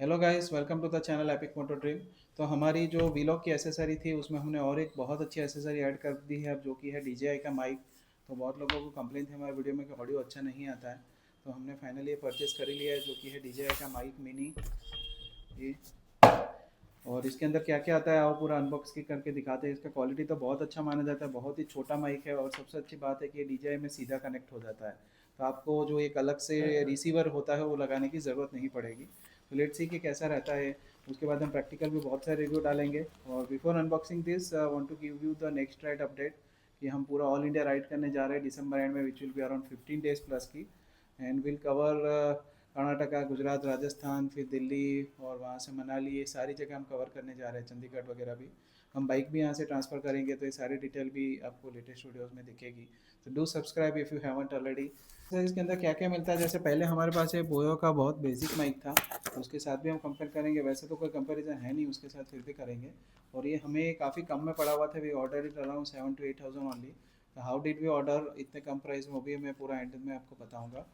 Hello guys, welcome to the channel Epic Moto Dream. तो हमारी जो वीलॉग की एसेसरी थी उसमें हमने और एक बहुत अच्छी एसेसरी ऐड कर दी है अब, जो कि है DJI का माइक। तो बहुत लोगों को कंप्लेन थी हमारे वीडियो में कि ऑडियो अच्छा नहीं आता है, तो हमने फाइनली ये परचेस कर ही लिया है, जो कि है DJI का माइक मिनी ये। और इसके अंदर क्या क्या आता है आओ पूरा अनबॉक्स की करके दिखाते हैं। इसका क्वालिटी तो बहुत अच्छा माना जाता है, बहुत ही छोटा माइक है और सबसे अच्छी बात है कि ये DJI में सीधा कनेक्ट हो जाता है, तो आपको जो एक अलग से रिसीवर होता है वो लगाने की ज़रूरत नहीं पड़ेगी। तो लेट्स सी कि कैसा रहता है। उसके बाद हम प्रैक्टिकल भी बहुत सारे रिव्यू डालेंगे। और before unboxing this want to give you the next ride update कि हम पूरा ऑल इंडिया राइड करने जा रहे हैं दिसंबर एंड में, which will be around 15 days plus की। And will cover Karnataka, Gujarat, Rajasthan, फिर दिल्ली और वहाँ से मनाली, ये सारी जगह हम कवर करने जा रहे हैं, चंडीगढ़ वगैरह भी। हम बाइक भी यहाँ से ट्रांसफ़र करेंगे, तो ये सारी डिटेल भी आपको लेटेस्ट वीडियोस में दिखेगी। तो do subscribe if you haven't already. Sir इसके अंदर क्या क्या मिलता है, जैसे पहले हमारे पास एक बोयो का बहुत बेसिक माइक था, तो उसके साथ भी हम कंपेयर करेंगे। वैसे तो कोई कंपैरिजन है नहीं उसके साथ, फिर भी करेंगे। और ये हमें काफ़ी कम में पड़ा हुआ था, we order it around 7 to 8 thousand only. तो हाउ डिड वी ऑर्डर इतने कम प्राइस में, वो भी मैं पूरा एंड में आपको बताऊँगा।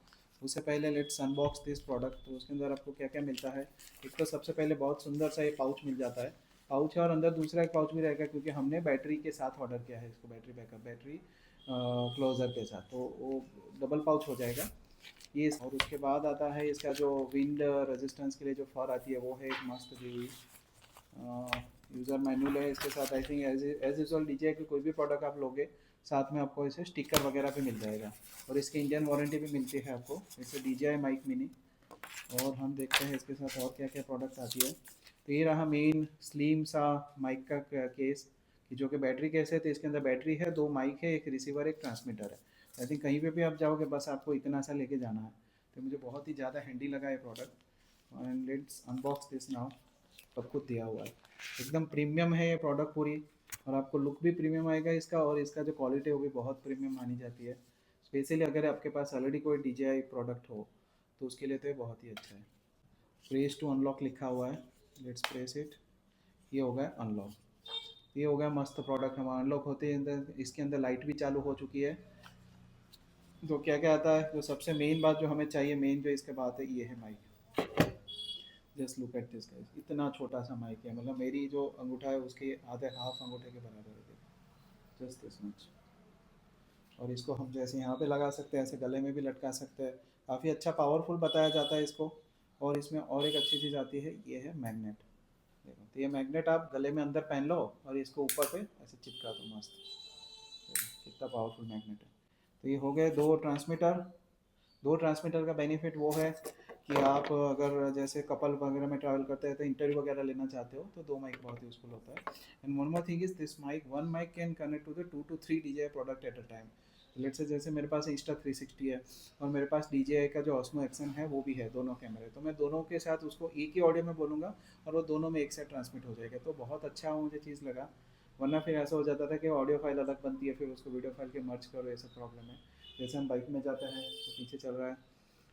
उससे पहले लेट्स अनबॉक्स दिस प्रोडक्ट। तो उसके अंदर आपको क्या क्या मिलता है। एक तो सबसे पहले बहुत सुंदर सा ये पाउच मिल जाता है। पाउच है और अंदर दूसरा एक पाउच भी रहेगा, क्योंकि हमने बैटरी के साथ ऑर्डर किया है इसको, बैटरी बैकअप, बैटरी क्लोज़र के साथ, तो वो डबल पाउच हो जाएगा ये। और उसके बाद आता है इसका जो विंड रेजिस्टेंस के लिए जो फर आती है, वो है एक मस्त दी हुई। यूज़र मैनुअल है इसके साथ। I think as usual DJI के कोई भी प्रोडक्ट आप लोगे साथ में आपको इसे स्टिकर वगैरह भी मिल जाएगा। और इसकी इंडियन वारंटी भी मिलती है आपको, जैसे DJI माइक मिनी। और हम देखते हैं इसके साथ और क्या क्या प्रोडक्ट आती है। तो ये रहा मेन स्लिम सा माइक का केस, कि जो कि बैटरी केस है। तो इसके अंदर बैटरी है, दो माइक है, एक रिसीवर, एक ट्रांसमीटर है। आई थिंक कहीं पे भी आप जाओगे बस आपको इतना सा लेके जाना है। तो मुझे बहुत ही ज़्यादा हैंडी लगा ये product. And let's unbox this now. सब कुछ दिया हुआ है, एकदम प्रीमियम है ये प्रोडक्ट पूरी। और आपको लुक भी प्रीमियम आएगा इसका, और इसका जो क्वालिटी है वो भी बहुत प्रीमियम मानी जाती है। स्पेशली अगर आपके पास ऑलरेडी कोई DJI प्रोडक्ट हो तो उसके लिए तो ये बहुत ही अच्छा है। प्रेस टू अनलॉक लिखा हुआ है, लेट्स प्रेस इट। ये हो गया अनलॉक। ये हो गया मस्त प्रोडक्ट हमारा अनलॉक होते ही। अंदर इसके अंदर लाइट भी चालू हो चुकी है। तो क्या क्या आता है, जो सबसे मेन बात जो हमें चाहिए, मेन जो इसके बात है, ये है mic. Just look at this guys, इतना छोटा सा माइक है, मतलब मेरी जो अंगूठा है उसके आधे हाफ अंगूठे के बराबर है, जस्ट दिस मच। और इसको हम जैसे यहाँ पे लगा सकते हैं, ऐसे गले में भी लटका सकते हैं। काफ़ी अच्छा पावरफुल बताया जाता है इसको। और इसमें और एक अच्छी चीज़ आती है, ये है मैग्नेट। देखो, तो ये मैग्नेट आप गले में अंदर पहन लो और इसको ऊपर पे ऐसे चिपका दो, मस्त। देखो कितना पावरफुल मैग्नेट है। तो ये हो गए दो ट्रांसमीटर। दो ट्रांसमीटर का बेनिफिट वो है कि आप अगर जैसे कपल वगैरह में ट्रैवल करते हैं, तो इंटरव्यू वगैरह लेना चाहते हो, तो दो माइक बहुत यूज़फुल होता है। And one more thing is this mic, one mic can connect to the 2 to 3 DJI product at a time. Let's say जैसे मेरे पास Insta360 है और मेरे पास DJI का जो Osmo XM है वो भी है, दोनों कैमरे। तो मैं दोनों के साथ उसको एक ही ऑडियो में बोलूँगा और वो दोनों में एक साथ ट्रांसमिट हो जाएगा। तो बहुत अच्छा मुझे चीज़ लगा। वरना फिर ऐसा हो जाता था कि ऑडियो फाइल अलग बनती है, फिर उसको वीडियो फाइल के मर्ज करो, ऐसा प्रॉब्लम है। जैसे हम बाइक में जाते हैं तो पीछे चल रहा है,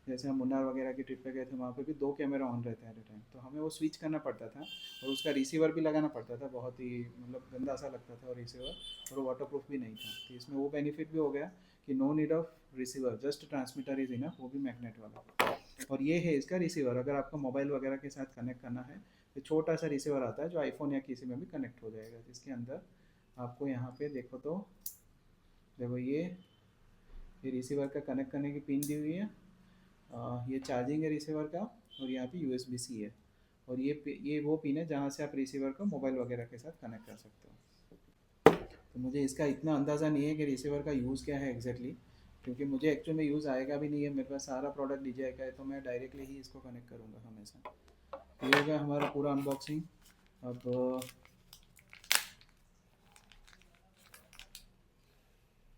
जैसे हम मुन्नार वगैरह की ट्रिप पे गए थे, वहाँ पे भी दो कैमरा ऑन रहते हैं एट टाइम, तो हमें वो स्विच करना पड़ता था। और उसका रिसीवर भी लगाना पड़ता था, बहुत ही मतलब गंदा सा लगता था और रिसीवर, और वो वाटर प्रूफ भी नहीं था। तो इसमें वो बेनिफिट भी हो गया कि no need of receiver, just transmitter is enough, वो भी मैग्नेट वाला। और ये है इसका रिसीवर, अगर आपको मोबाइल वगैरह के साथ कनेक्ट करना है तो छोटा सा रिसीवर आता है जो आईफोन या किसी में भी कनेक्ट हो जाएगा। जिसके अंदर आपको यहाँ पे देखो, तो देखो ये रिसीवर का कनेक्ट करने की पिन दी हुई है। ये चार्जिंग है रिसीवर का, और यहाँ पे USB-C है। और ये वो पिन है जहाँ से आप रिसीवर को मोबाइल वगैरह के साथ कनेक्ट कर सकते हो। तो मुझे इसका इतना अंदाज़ा नहीं है कि रिसीवर का यूज़ क्या है एग्जैक्टली, क्योंकि मुझे एक्चुअल में यूज़ आएगा भी नहीं है। मेरे पास सारा प्रोडक्ट DJI का है, तो मैं डायरेक्टली ही इसको कनेक्ट करूँगा हमेशा। ये हो गया हमारा पूरा अनबॉक्सिंग। अब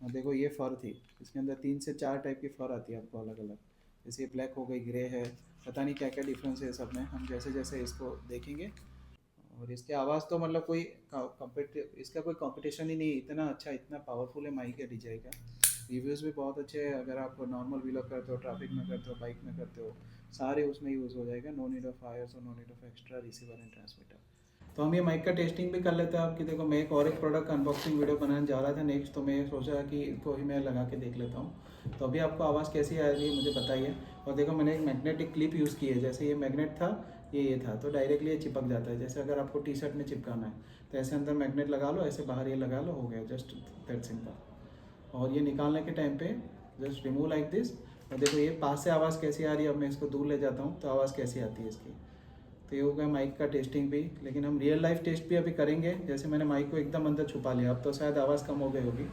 देखो, ये फ़र थी, इसके अंदर 3 से 4 टाइप की फ़र आती है आपको अलग अलग। जैसे ब्लैक हो गई, ग्रे है, पता नहीं क्या क्या डिफरेंस है सब में, हम जैसे जैसे इसको देखेंगे। और इसकी आवाज़ तो मतलब कोई इसका कोई कंपटीशन ही नहीं, इतना अच्छा, इतना पावरफुल है माइक है DJI का। रिव्यूज़ भी बहुत अच्छे हैं, अगर आप नॉर्मल व्लॉग करते हो, ट्रैफिक में करते हो, बाइक में करते हो, सारे उसमें यूज़ हो जाएगा। नो नीड ऑफ वायर्स और no need of extra receiver and transmitter. तो हम ये माइक का टेस्टिंग भी कर लेते हैं आपकी। देखो, मैं एक और एक प्रोडक्ट का अनबॉक्सिंग वीडियो बनाने जा रहा था नेक्स्ट, तो मैं सोचा कि इसको ही मैं लगा के देख लेता हूँ। तो अभी आपको आवाज़ कैसी आ रही है मुझे बताइए। और देखो, मैंने एक मैग्नेटिक क्लिप यूज़ की है, जैसे ये मैग्नेट था ये था, तो डायरेक्टली ये चिपक जाता है। जैसे अगर आपको टी शर्ट में चिपकाना है तो ऐसे अंदर मैग्नेट लगा लो, ऐसे बाहर ये लगा लो, हो गया, जस्ट दैट सिंपल। और ये निकालने के टाइम पे जस्ट रिमूव लाइक दिस। और देखो ये पास से आवाज़ कैसी आ रही है, अब मैं इसको दूर ले जाता हूँ तो आवाज़ कैसी आती है इसकी। तो ये हो गया माइक का टेस्टिंग भी, लेकिन हम रियल लाइफ टेस्ट भी अभी करेंगे। जैसे मैंने माइक को एकदम अंदर छुपा लिया, अब तो शायद आवाज़ कम हो गई होगी,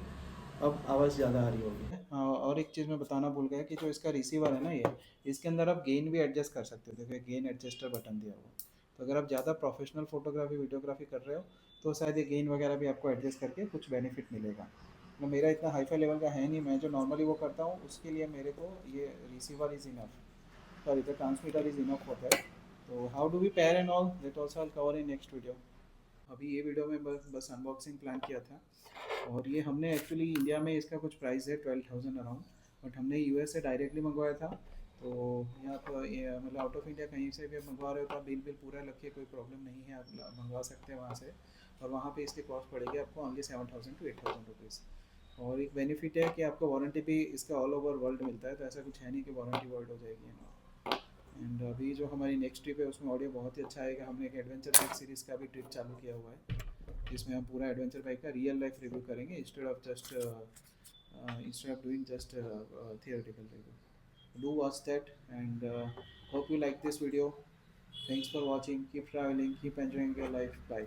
अब आवाज़ ज़्यादा आ रही होगी। हाँ, और एक चीज़ मैं बताना भूल गया कि जो इसका रिसीवर है ना, ये इसके अंदर आप गेन भी एडजस्ट कर सकते हो। देखो गेन एडजस्टर बटन दिया हुआ, तो अगर आप ज़्यादा प्रोफेशनल फोटोग्राफी वीडियोग्राफी कर रहे हो तो शायद ये गेन वगैरह भी आपको एडजस्ट करके कुछ बेनिफिट मिलेगा। तो मेरा इतना हाईफाई लेवल का है नहीं, मैं जो नॉर्मली वो करता हूँ उसके लिए मेरे को ये receiver is enough, sorry the transmitter is enough होता है। तो how do we pair and all that also I cover in next video. अभी ये वीडियो में बस बस अनबॉक्सिंग प्लान किया था। और ये हमने एक्चुअली इंडिया में इसका कुछ प्राइस है 12,000 अराउंड, बट हमने यूएस से डायरेक्टली मंगवाया था। तो यहाँ पर मतलब आउट ऑफ इंडिया कहीं से भी आप मंगवा रहे हो तो आप बिल पूरा रखिए, कोई प्रॉब्लम नहीं है, आप मंगवा सकते हैं वहाँ से। और वहाँ पे इसकी कॉस्ट पड़ेगी आपको ओनली 7,000 to 8,000 रुपीज़। और एक बेनिफिट है कि आपको वारंटी भी इसका ऑल ओवर वर्ल्ड मिलता है, तो ऐसा कुछ है नहीं कि वारंटी वर्ल्ड हो जाएगी। एंड अभी जो हमारी नेक्स्ट ट्रिप है उसमें ऑडियो बहुत ही अच्छा आएगा। हमने एक एडवेंचर बाइक सीरीज़ का भी ट्रिप चालू किया हुआ है, जिसमें हम पूरा एडवेंचर बाइक का रियल लाइफ रिव्यू करेंगे instead of doing just theoretical review. Do watch that, and hope you like this video. Thanks for watching. Keep traveling, keep enjoying your life. Bye.